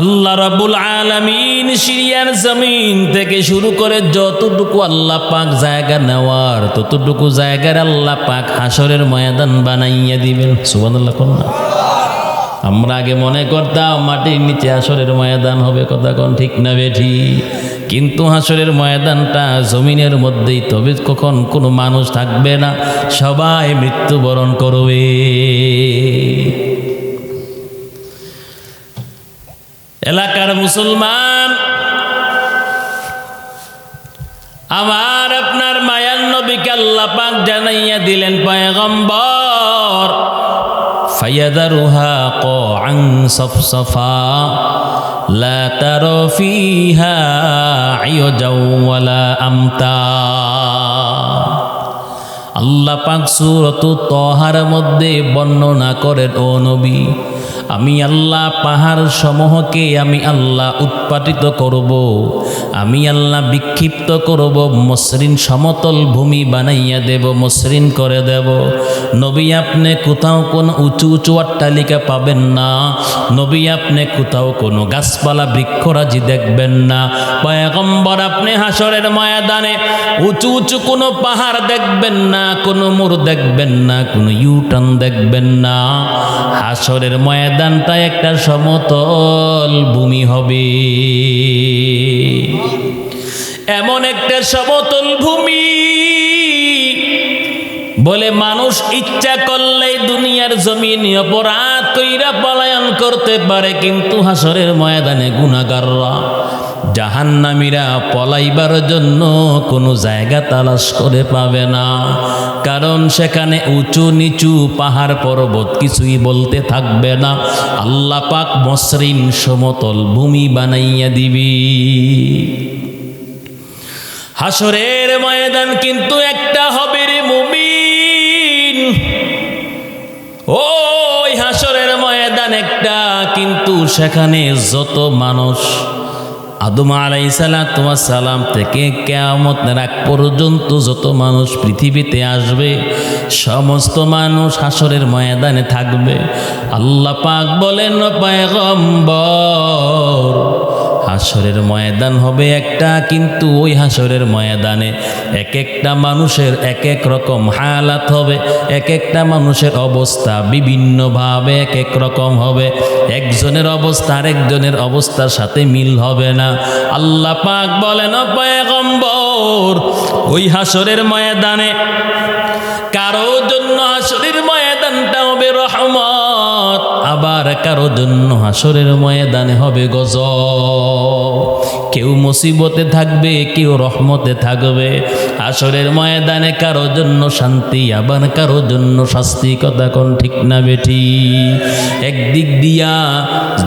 আল্লাহ রাব্বুল আলামিন সিরিয়ার জমিন থেকে শুরু করে যতটুকু আল্লাহ পাক জায়গা নেওয়ার, ততটুকু জায়গার আল্লাহ পাক হাসরের ময়দান বানাইয়া দিবেন। সুবহানাল্লাহ। কোন না, আমরা আগে মনে করতাম মাটির নিচে হাসরের ময়দান হবে, কথা কোন ঠিক না বেঠি? কিন্তু হাসরের ময়দানটা জমিনের মধ্যেই, তবে কখন কোনো মানুষ থাকবে না, সবাই মৃত্যুবরণ করবে। এলাকার মুসলমান, আমার আপনার মায়ার নবীকে আল্লাহ পাক জানাইয়া দিলেন পয়গম্বর, ফায়াদারুহা ক্বাআন সাফসাফা লা তারা ফিহা ইওজাও ওয়ালা আমতা। আল্লাহ পাক সূরাত তাহার মধ্যে বর্ণনা করেন, ও নবী, আমি আল্লাহ পাহাড় সমূহকে আমি আল্লাহ উৎপাটিত করব, আমি আল্লাহ বিক্ষিপ্ত করব, মসৃণ সমতল ভূমি বানাইয়া দেব, মসৃণ করে দেব। নবী আপনি কোথাও কোনো উঁচু উঁচু অট্টালিকা পাবেন না, নবী আপনি কোথাও কোনো গাছপালা বৃক্ষরাজি দেখবেন না। পয়গম্বর আপনি হাসরের ময়দানে উঁচু উঁচু কোনো পাহাড় দেখবেন না, কোনো মোড় দেখবেন না, কোনো ইউটার্ন দেখবেন না। হাসরের ময়দানটা একটা সমতল ভূমি হবে, এমন একটা সমতল ভূমি বলে মানুষ ইচ্ছা করলেই দুনিয়ার জমিনে অপরাধ কইরা পলায়ন করতে পারে, কিন্তু হাসরের ময়দানে গুনাহগাররা, জাহান্নামীরা পলাইবার জন্য কোনো জায়গা তালাশ করে পাবে না, কারণ সেখানে উঁচু নিচু পাহাড় পর্বত কিছুই বলতে থাকবে না। আল্লাহ পাক মসৃণ সমতল ভূমি বানাইয়া দিবি। হাসরের ময়দান কিন্তু একটা হবে রে মুমিন, ওই হাসরের ময়দান একটা, কিন্তু সেখানে যত মানুষ আদম আলাইহিস সালাম থেকে কিয়ামতের আগ পর্যন্ত যত মানুষ পৃথিবীতে আসবে, সমস্ত মানুষ হাসরের ময়দানে থাকবে। আল্লাহ পাক বলেন, পয়গম্বর, হাসরের ময়দান হবে একটা, কিন্তু ওই হাসরের ময়দানে এক একটা মানুষের এক এক রকম হালাত হবে, এক একটা মানুষের অবস্থা বিভিন্নভাবে এক এক রকম হবে, একজনের অবস্থা আরেকজনের অবস্থার সাথে মিল হবে না। আল্লাহ পাক বলেন, পয়গম্বর, ওই হাসরের ময়দানে কারো জন্য হাসরের ময়দানটা হবে রহমত, আবার কারো জন্য হাসরের ময়দানে হবে গজব। কেউ মুসিবতে থাকবে, কেউ রহমতে থাকবে। হাসরের ময়দানে কারো জন্য শান্তি, আবার কারো জন্য শাস্তি, কথা কোন ঠিক না বেঠি? একদিক দিয়া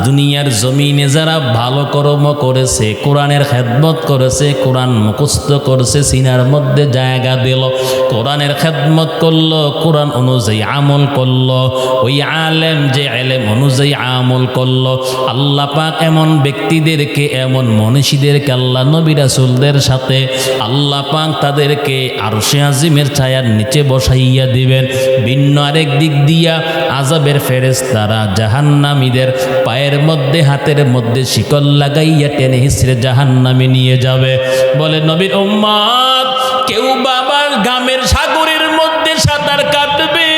দুনিয়ার জমিনে যারা ভালো কর্ম করেছে, কোরআনের খেদমত করেছে, কোরআন মুখস্থ করেছে, সিনার মধ্যে জায়গা দিল, কোরআনের খেদমত করলো, কোরআন অনুযায়ী আমল করলো, ওই আলেম যে আলেম অনুযায়ী আমল করলো, আল্লাহ পাক এমন ব্যক্তিদেরকে, এমন মনীষীদেরকে, আল্লাহ নবী রাসূলদের সাথে আল্লাহ পাক তাদেরকে আরশে আজিমের ছায়ার নিচে বসাইয়া দিবেন। ভিন্ন আরেক দিক দিয়া আযাবের ফেরেশতারা জাহান্নামীদের পায়ের মধ্যে হাতের মধ্যে শিকল লাগাইয়া টেনে হিঁচড়ে জাহান্নামে নিয়ে যাবে। বলে নবীর উম্মত, কেউ বাবার ঘামের সাগরের মধ্যে সাঁতার কাটবে,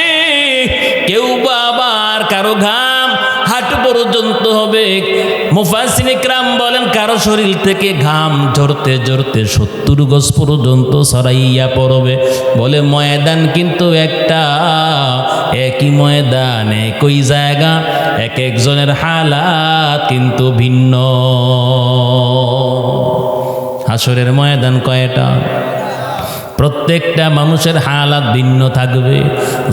কেউ বাবার কারো ঘাম হাঁটু পর্যন্ত হবে। মুফাসসিরিন ইকরাম বলেন, কারো শরীর থেকে ঘাম ঝরতে ঝরতে 70 গজ পর্যন্ত ছড়াইয়া পড়বে। বলে ময়দান কিন্তু একটা, একই ময়দান, একই জায়গা, এক একজনের হালাত কিন্তু ভিন্ন। হাসরের ময়দান কয়টা? প্রত্যেকটা মানুষের হালাত ভিন্ন থাকবে।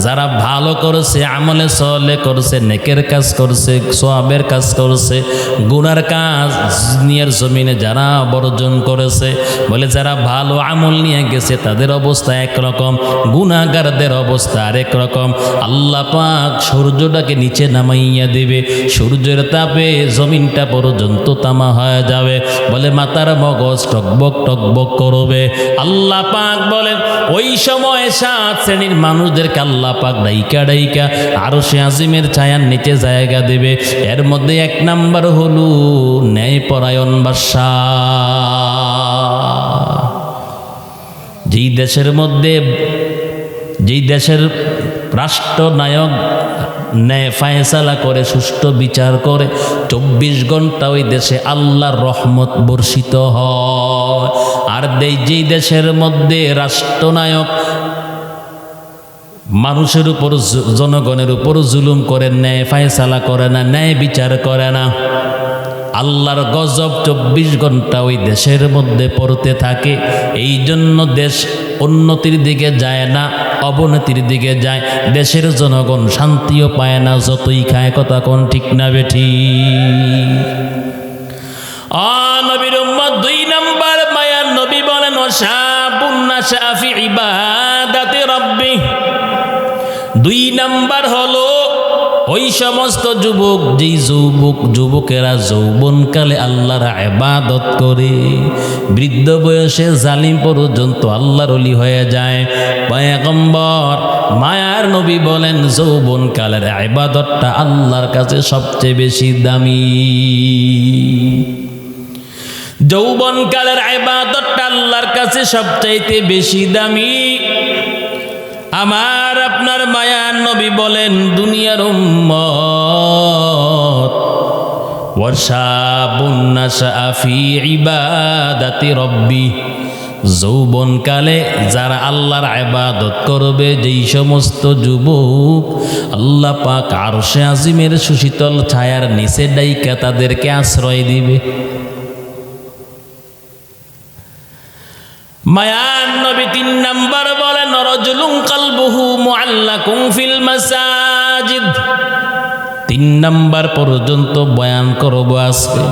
যারা ভালো করেছে, আমলে সলে করছে, নেকের কাজ করছে, সওয়াবের কাজ করছে, গুনার কাজ দুনিয়ার জমিনে যারা বর্জন করেছে, বলে যারা ভালো আমল নিয়ে গেছে তাদের অবস্থা একরকম, গুনাহগারদের অবস্থা আরেক রকম। আল্লাহ পাক সূর্যটাকে নিচে নামাইয়া দেবে, সূর্যের তাপে জমিনটা পর্যন্ত তামা হয়ে যাবে, বলে মাথার মগজ টকবক টকবক করবে। আল্লাহ পাক বলেন ওই সময় 7 শ্রেণীর মানুষদেরকে আল্লাহ পাক ডাইকা ডাইকা আরশে আজিমের ছায়ার নিচে জায়গা দেবে। এর মধ্যে 1 নাম্বার হলো ন্যায়পরায়ণ বাদশা। যেই দেশের মধ্যে, যেই দেশের রাষ্ট্রনায়ক ন্যায় ফায়সালা করে, সুষ্ঠু বিচার করে, 24 ঘন্টা ওই দেশে আল্লাহর রহমত বর্ষিত হয়। আর যেই দেশের মধ্যে রাষ্ট্রনায়ক মানুষের উপর, জনগণের উপর জুলুম করে, ন্যায় ফায়সালা করে না, ন্যায় বিচার করে না, আল্লাহর গজব 24 ঘন্টা ওই দেশের মধ্যে পড়তে থাকে। এই জন্য দেশ উন্নতির দিকে যায় না, অবনতির দিকে যায়। দেশের জনগণ শান্তিও পায় না, যতই খায়। কথা কোন ঠিক না বেঠি? নবীর উম্মত 2 নাম্বার মায়ার নবী বলেন ওয়াশাবুন নাশা ফি ইবাদাতি রাব্বি। 2 নাম্বার হলো ওই সমস্ত যুবক, যেই যুবকেরা যৌবনকালে আল্লাহর ইবাদত করে, বৃদ্ধ বয়সে জালিম পর্যন্ত আল্লাহর ওলি হয়ে যায়। পয়গম্বর মায়ার নবী বলেন যৌবনকালের ইবাদতটা আল্লাহর কাছে সবচেয়ে বেশি দামি। যৌবনকালের ইবাদতটা আল্লাহর কাছে সবচাইতে বেশি দামি। আমার আপনার মায়ার নবী বলেন দুনিয়ার উম্মত ওয়াশাবুন নাশা ফি ইবাদাতি রাব্বি, যৌবনকালে যারা আল্লাহর ইবাদত করবে, যেই সমস্ত যুবক, আল্লাহ পাক আরশে আজিমের সুশীতল ছায়ার নিচে ডাইকা তাদেরকে আশ্রয় দিবে। মায়ার নবী 3 নাম্বার বলেন রাজুলুন কলবুহু মুআল্লাকুন ফিল মাসাজিদ। 3 নাম্বার পর্যন্ত বয়ান করব আজকে।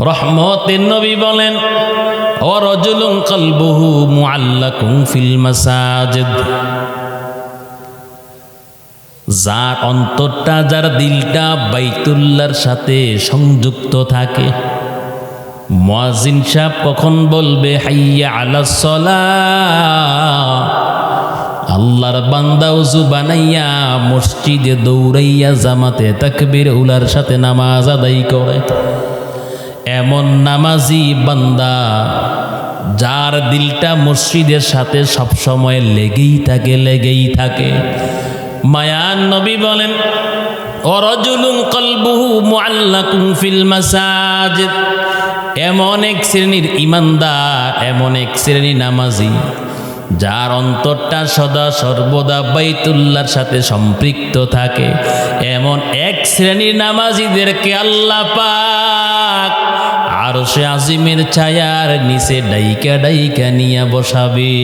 রহমতের নবী বলেন ও রাজুলুন কলবুহু মুআল্লাকুন ফিল মাসাজিদ, যার অন্তরটা, যার দিলটা বাইতুল্লাহর সাথে সংযুক্ত থাকে। মুয়াজ্জিন সাহেব কখন বলবে হাইয়া আলাস সালাহ, আল্লাহর বান্দা ওযু বানাইয়া মসজিদে দৌড়াইয়া জামাতে তাকবীর উলার সাথে নামাজ আদায় করে। এমন নামাজি বান্দা যার দিলটা মসজিদের সাথে সব সময় লেগেই থাকে। মায়ার নবী বলেন ও রাজুলুন কলবুহু মুআল্লাকুন ফিল মাসাজিদ, এমন এক শ্রেণীর ইমানদার, এমন এক শ্রেণী নামাজি যার অন্তরটা সদা সর্বদা বাইতুল্লাহর সাথে সম্পৃক্ত থাকে। এমন এক শ্রেণীর নামাজিদেরকে আল্লাহ পাক আরশে আজিমের ছায়ার নিচে ডাইকা ডাইকা নিয়ে বসাবে।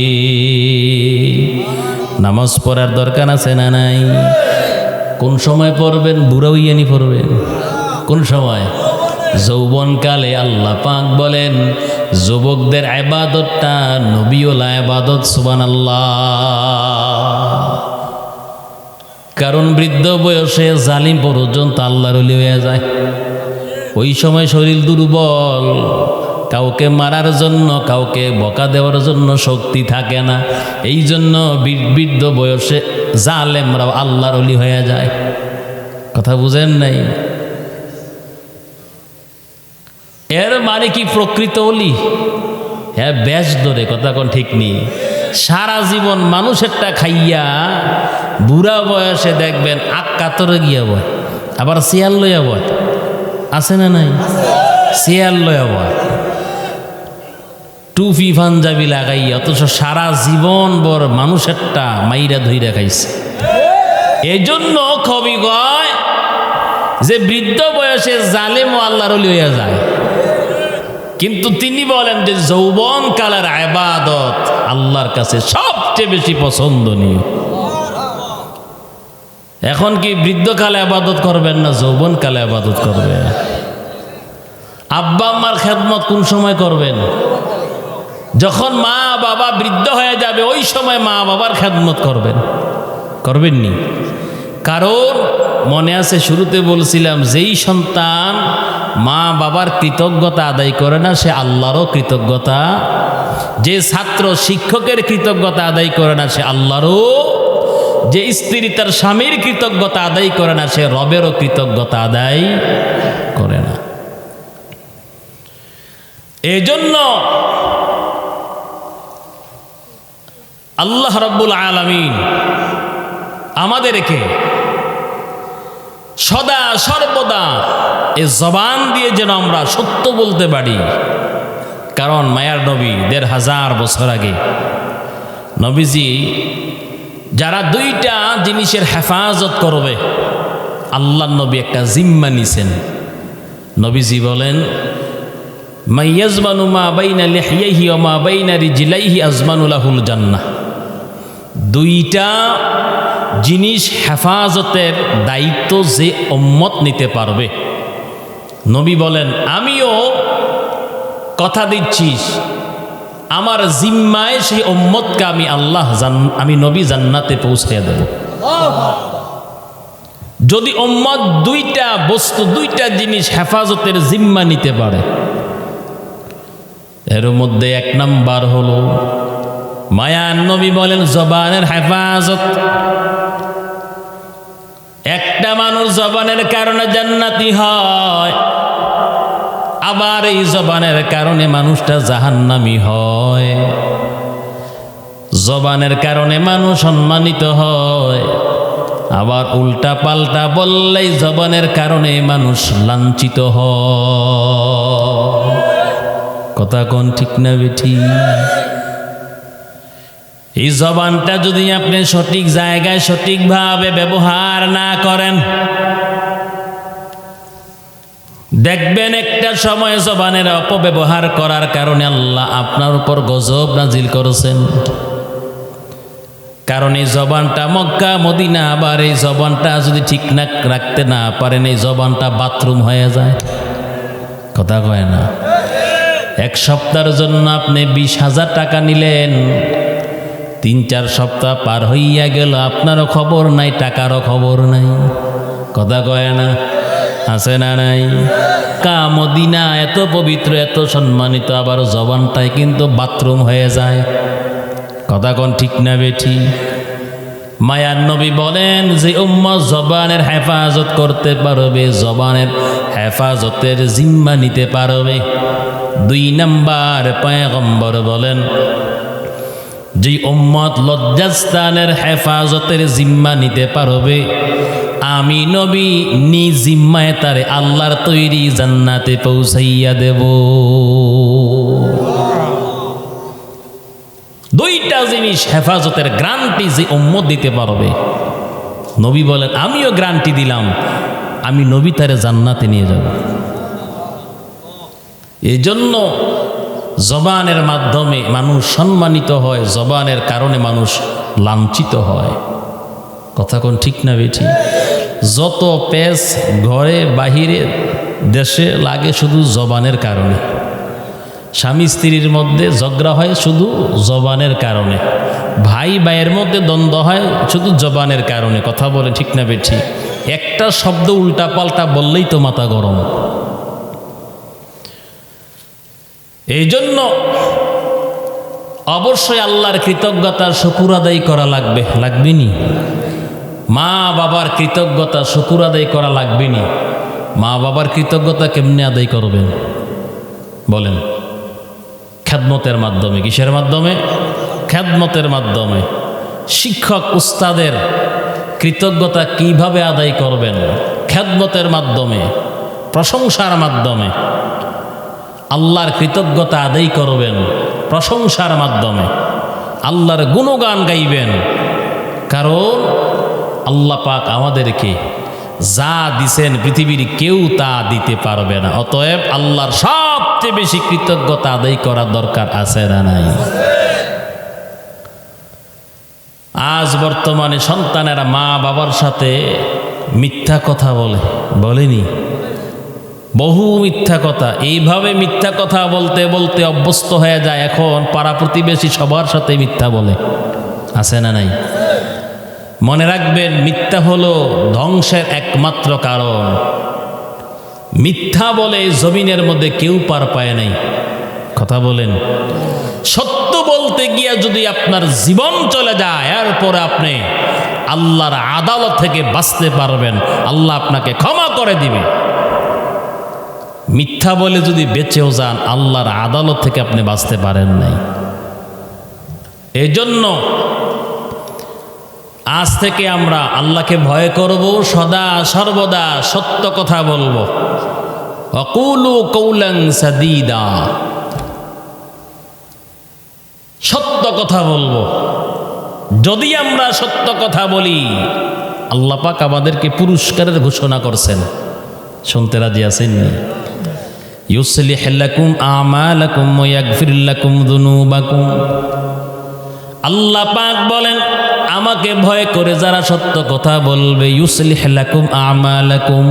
নামাজ পড়ার দরকার আছে না নাই? কোন সময় পড়বেন? বুড়া হইয়ানি পড়বেন। কোন সময়? যৌবনকালে। আল্লাহ পাক বলেন যুবকদের ইবাদতটা নবীওয়ালা ইবাদত। সুবহানাল্লাহ। কারণ বৃদ্ধ বয়সে জালিম পর্যন্ত আল্লাহর ওলি হয়ে যায়। ওই সময় শরীর দুর্বল, কাউকে মারার জন্য, কাউকে বকা দেওয়ার জন্য শক্তি থাকে না। এই জন্য বৃদ্ধ বয়সে জালেমরাও আল্লাহর ওলি হয়ে যায়। কথা বুঝেন নাই? এর মানে কি প্রকৃত ওলি? হ্যাঁ, বেশ ধরে। কথা কোন ঠিক নেই। সারা জীবন মানুষেরটা খাইয়া বুড়া বয়সে দেখবেন আক্কাতরে গিয়া বয়, আবার শিয়াল লইয়া বয়। আছে না নাই? শিয়াল লইয়া বয়, টুপি পাঞ্জাবি লাগাইয়া, অথচ সারা জীবন বর মানুষেরটা মাইরা ধইরা খাইছে। এই জন্য কবি কয় যে বৃদ্ধ বয়সে জালেম ও আল্লাহর ওলি হইয়া যায়। কিন্তু তিনি বলেন যে যৌবন কালের ইবাদত আল্লাহর কাছে সবচেয়ে বেশি পছন্দনীয়। এখন কি বৃদ্ধকালে ইবাদত করবেন না যৌবন কালে ইবাদত করবেন? আব্বা আম্মার খেদমত কোন সময় করবেন? যখন মা বাবা বৃদ্ধ হয়ে যাবে ওই সময় মা বাবার খেদমত করবেন, করবেননি? কারণ মনে আছে শুরুতে বলছিলাম, যেই সন্তান মা বাবার কৃতজ্ঞতা আদায় করে না সে আল্লাহরও কৃতজ্ঞতা, যে ছাত্র শিক্ষকের কৃতজ্ঞতা আদায় করে না সে আল্লাহরও, যে স্ত্রী তার স্বামীর কৃতজ্ঞতা আদায় করে না সে রবেরও কৃতজ্ঞতা আদায় করে না। এজন্য আল্লাহ রাব্বুল আলামিন আমাদেরকে সদা সর্বদা এই জবান দিয়ে যেন আমরা সত্য বলতে পারি। কারণ মায়ার নবী ১৫০০ বছর আগে নবীজি যারা দুইটা জিনিসের হেফাজত করবে আল্লাহ নবী একটা জিম্মা নিছেন। নবীজি বলেন, মাইয়াজমানু মা বাইনা লিহইহি ওয়া মা বাইনা রিজলাইহি আজমানু লাহুল জান্নাহ। দুইটা জিনিস হেফাজতের দায়িত্ব যে উম্মত নিতে পারবে, নবী বলেন আমিও কথা দিচ্ছি আমার জিম্মায় সেই উম্মতকে আমি নবী জান্নাতে পৌঁছে দেব। যদি উম্মত দুইটা বস্তু দুইটা জিনিস হেফাজতের জিম্মা নিতে পারে, এর মধ্যে এক নাম্বার হলো মায়ার নবী বলেন জবানের হেফাজত। একটা মানুষ জবানের কারণে জান্নাতি হয়, আবার এই জবানের কারণে মানুষটা জাহান্নামী হয়। জবানের কারণে মানুষ সম্মানিত হয়, আবার উল্টা পাল্টা বললেই জবানের কারণে মানুষ লাঞ্ছিত হয়। কথা কোন ঠিক না বেঠি? এই জবানটা যদি আপনি সঠিক জায়গায় সঠিকভাবে ব্যবহার না করেন, দেখবেন একটা সময় জবানের অপব্যবহার করার কারণে আল্লাহ আপনার উপর গজব নাজিল করেছেন। কারণ এই জবানটা মক্কা মদিনা, আবার এই জবানটা যদি ঠিক না রাখতে না পারেন এই জবানটা বাথরুম হয়ে যায়। কথা কয় না? এক সপ্তাহের জন্য আপনি 20,000 টাকা নিলেন, 3-4 সপ্তাহ পার হইয়া গেল, আপনারও খবর নাই, টাকারও খবর নাই। কথা কয় না? আছে না নাই? মদিনা এত পবিত্র এত সম্মানিত, আবার জবানটাই কিন্তু বাথরুম হয়ে যায়। কথা কোন ঠিক না বেঠি? মায়ার নবী বলেন যে উম্মত জবানের হেফাজত করতে পারবে, জবানের হেফাজতের জিম্মা নিতে পারবে, 2 নাম্বার পয়গম্বর বলেন যে উম্মত লজ্জাস্থানের হেফাজতের জিম্মা নিতে পারবে, আমি নবী নিজ জিম্মায় তারে আল্লাহর তৈরি জান্নাতে পৌঁছাইয়া দেব। দুইটা জিনিস হেফাজতের গ্যারান্টি যে উম্মত দিতে পারবে, নবী বলেন আমিও গ্যারান্টি দিলাম, আমি নবী তারে জান্নাতে নিয়ে যাব। এই জন্য জবানের মাধ্যমে মানুষ সম্মানিত হয়, জবানের কারণে মানুষ লাঞ্ছিত হয়। কথা কোন ঠিক না বেঠি? যত পেশ ঘরে বাহিরে দেশে লাগে শুধু জবানের কারণে। স্বামী স্ত্রীর মধ্যে ঝগড়া হয় শুধু জবানের কারণে, ভাই ভাইয়ের মধ্যে দ্বন্দ্ব হয় শুধু জবানের কারণে। কথা বলে ঠিক না বেঠি? একটা শব্দ উল্টা পাল্টা বললেই তো মাথা গরম। এই জন্য অবশ্যই আল্লাহর কৃতজ্ঞতার শুকর আদায় করা লাগবে, লাগবেনি? মা বাবার কৃতজ্ঞতা শুকর আদায় করা লাগবেনি? মা বাবার কৃতজ্ঞতা কেমনে আদায় করবেন বলেন? খেদমতের মাধ্যমে। কিসের মাধ্যমে? খেদমতের মাধ্যমে। শিক্ষক উস্তাদের কৃতজ্ঞতা কিভাবে আদায় করবেন? খেদমতের মাধ্যমে, প্রশংসার মাধ্যমে। আল্লাহর কৃতজ্ঞতা আদায় করবেন প্রশংসার মাধ্যমে, আল্লাহর গুণগান গাইবেন। কারণ আল্লাহ পাক আমাদেরকে যা দিছেন পৃথিবীর কেউ তা দিতে পারবে না। অতএব আল্লাহর সবচেয়ে বেশি কৃতজ্ঞতা আদায় করার দরকার আছে না নাই? আজ বর্তমানে সন্তানেরা মা বাবার সাথে মিথ্যা কথা বলেনি, বহু মিথ্যা কথা। এইভাবে মিথ্যা কথা বলতে বলতে অভ্যস্ত হয়ে যায়, এখন পাড়া প্রতিবেশী সবার সাথে মিথ্যা বলে। আছে না নাই? মনে রাখবেন, মিথ্যা হলো ধ্বংসের একমাত্র কারণ। মিথ্যা বলে জমিনের মধ্যে কেউ পার পায় নাই। কথা বলেন। সত্য বলতে গিয়ে যদি আপনার জীবন চলে যায়, এরপরে আপনি আল্লাহর আদালত থেকে বাঁচতে পারবেন, আল্লাহ আপনাকে ক্ষমা করে দিবে। মিথ্যা বলে যদি বেঁচেও যান, আল্লাহর আদালত থেকে আপনি বাঁচতে পারেন নাই। এজন্য আজ থেকে আমরা আল্লাহকে ভয় করব, সদা সর্বদা সত্য কথা বলবো। ওয়াকুলু কওলান সাদীদা, সত্য কথা বলবো। যদি আমরা সত্য কথা বলি, আল্লাহ পাক আমাদেরকে পুরস্কারের ঘোষণা করছেন। শুনতে রাজি আছেন? ইউসলিহ লাকুম আমালাকুম ওয়া ইয়াগফির লাকুম যুনুবাকুম। আল্লাহ পাক বলেন, আমাকে ভয় করে যারা সত্য কথা বলবে, ইউসলিহ লাকুম আমালাকুম,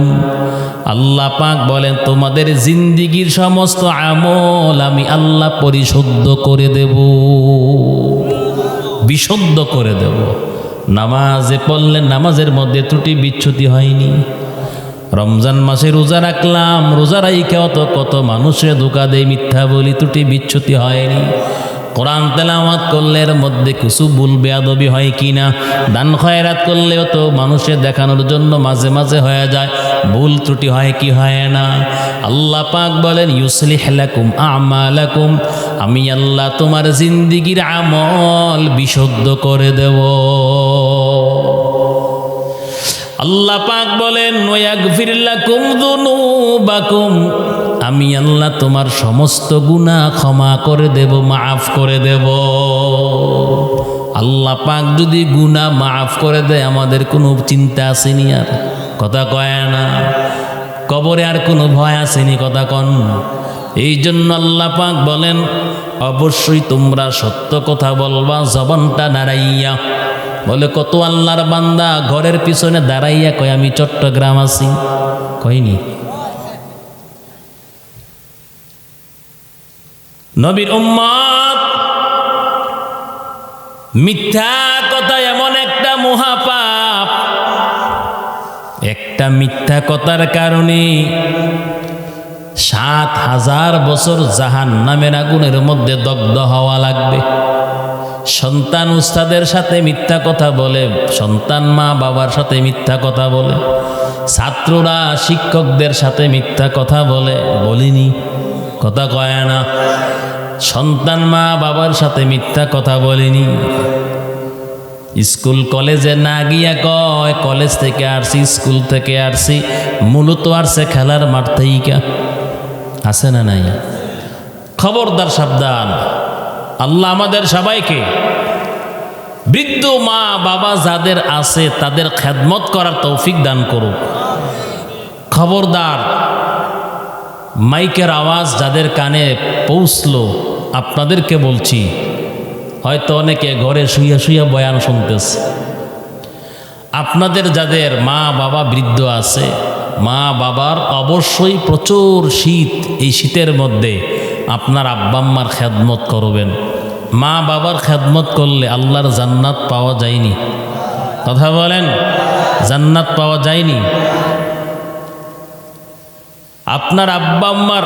আল্লাহ পাক বলেন তোমাদের জিন্দেগীর সমস্ত আমল আমি আল্লাহ পরিশুদ্ধ করে দেব, বিশুদ্ধ করে দেব। নামাজে পড়লে নামাজের মধ্যে ত্রুটি বিচ্যুতি হয়নি। রমজান মাসে রোজা রাখলাম, রোজা রাইখে কত মানুষের ধোঁকা দেয়, মিথ্যা বলি, ত্রুটি বিচ্যুতি হয়নি। কোরআন তেলাওয়াত করলে এর মধ্যে কিছু ভুল বেয়াদবি হয় কিনা, দান খয়রাত করলেও তো মানুষের দেখানোর জন্য মাঝে মাঝে হয়ে যায়, ভুল ত্রুটি হয় কি হয় না। আল্লাহ পাক বলেন, ইউসলিহ লাকুম আমালাকুম, আমি আল্লাহ তোমার জিন্দেগীর আমল বিশুদ্ধ করে দেব। আল্লাহ পাক বলেন, ওয়াগফির লাকুম যুনুবাকুম, আমি আল্লাহ তোমার সমস্ত গুনাহ ক্ষমা করে দেব, মাফ করে দেব। আল্লাহ পাক যদি গুনাহ মাফ করে দেয়, আমাদের কোনো চিন্তা আসেনি আর? কথা কয় না? কবরে আর কোনো ভয় আসেনি? কথা কন। এই জন্য আল্লাহ পাক বলেন, অবশ্যই তোমরা সত্য কথা বলবা, জবানটা নাড়াইয়া। বলে কত আল্লাহর বান্দা ঘরের পিছনে দাঁড়াইয়া কয় আমি চট্টগ্রাম আছি, কইনি? নবীর উম্মত, মিথ্যা কথা এমন একটা মহাপাপ, একটা মিথ্যা কথার কারণে ৭,০০০ বছর জাহান্নামের আগুনের মধ্যে দগ্ধ হওয়া লাগবে। সন্তান উস্তাদের সাথে মিথ্যা কথা বলে, সন্তান মা বাবার সাথে মিথ্যা কথা বলে, ছাত্ররা শিক্ষকদের সাথে মিথ্যা কথা বলে, বলিনি? কথা কয় না? সন্তান মা বাবার সাথে মিথ্যা কথা বলেনি। স্কুল কলেজে না গিয়া কয় কলেজ থেকে আসছি, স্কুল থেকে আসছি, মূলত আসছে খেলার মাঠ থেকে। আছে না নাই? খবরদার, সাবধান। আল্লাহ আমাদের সবাইকে, বৃদ্ধ মা বাবা যাদের আছে তাদের খেদমত করার তৌফিক দান করুক। খবরদার, মাইকের আওয়াজ যাদের কানে পৌঁছলো, আপনাদেরকে বলছি, হয়তো অনেকে ঘরে শুইয়া শুইয়া বয়ান শুনতেছে। আপনাদের যাদের মা বাবা বৃদ্ধ আছে, মা বাবার অবশ্যই প্রচুর শীত, এই শীতের মধ্যে আপনার আব্বা আম্মার খেদমত করবেন। মা বাবার খেদমত করলে আল্লাহর জান্নাত পাওয়া যায়নি? কথা বলেন, জান্নাত পাওয়া যায়নি? আপনার আব্বা আম্মার